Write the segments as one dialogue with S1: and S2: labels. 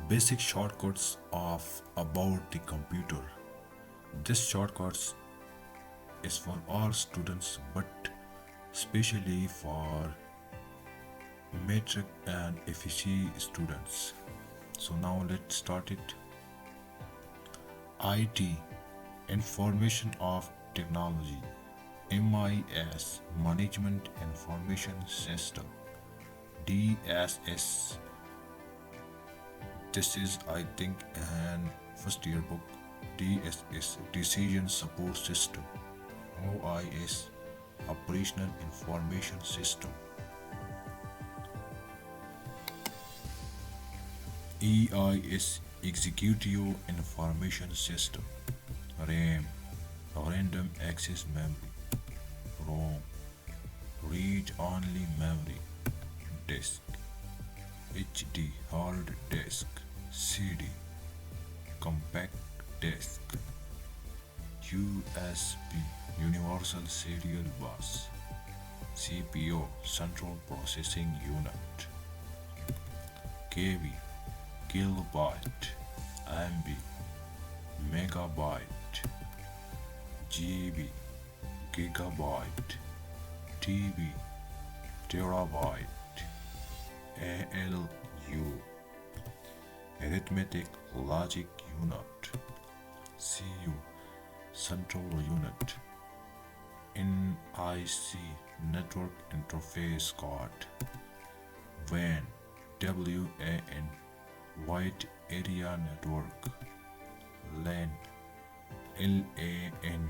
S1: basic shortcuts of about the computer. This shortcuts is for all students but especially for matric and FEC students. So now let's start it. IT, Information of Technology. MIS, Management Information System. DSS, this is I think an first year book. DSS, Decision Support System. OIS, Operational Information System. EIS, Executive Information System. RAM, Random Access Memory. ROM, Read Only Memory. Disk, HD Hard Disk. CD, Compact Disk. USB, Universal Serial Bus. CPU, Central Processing Unit. KB, Kilobyte. MB, Megabyte. GB, Gigabyte. TB, Terabyte. ALU, Arithmetic Logic Unit. CU, Central Unit. NIC, Network Interface Card. WAN, WAN, Wide Area Network. LAN, LAN,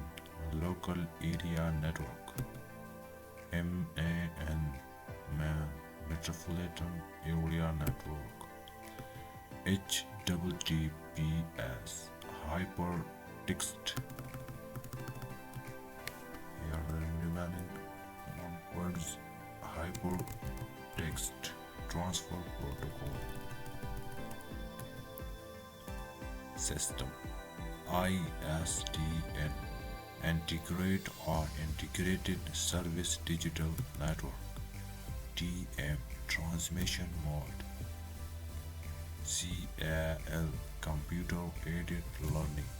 S1: Local Area Network. MAN, Metropolitan Area Network. HTTPS, Hypertext. Here remaining words, Hypertext Transfer Protocol. System, ISDN, Integrate or Integrated Service Digital Network. TM, Transmission Mode. CAL, Computer Aided Learning.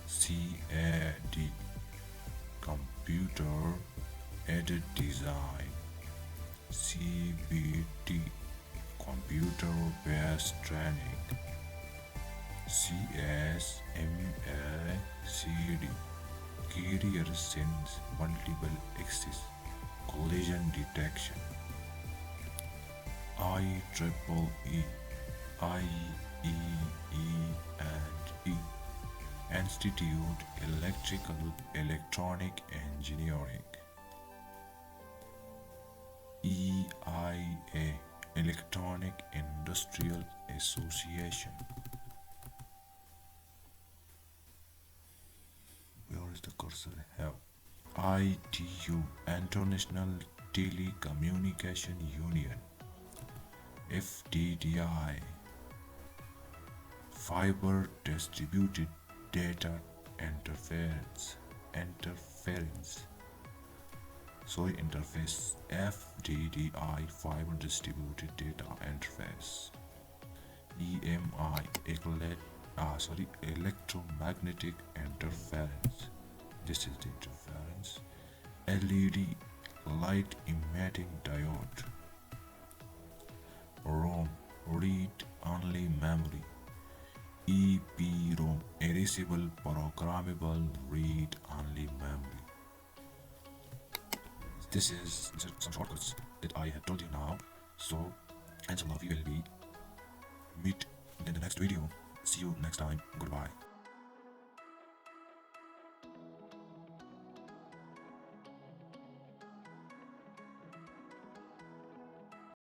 S1: CAD, Computer Aided Design. CBT, Computer Based Training. CSMACD, Carrier Sense Multiple Axis Collision Detection. IEEE, and E, Institute Electrical Electronic Engineering. EIA, Electronic Industrial Association. Where is the cursor? Have. ITU, International Telecommunication Union. FDDI, Fiber Distributed Data Interference. Interface. FDDI, Fiber Distributed Data Interface. EMI, Electromagnetic Interference. This is the interference. LED, Light Emitting Diode. ROM, Read Only Memory. EPROM, Erasable Programmable Read Only Memory. This is some shortcuts that I have told you now. So, inshallah, we will meet in the next video. See you next time. Goodbye.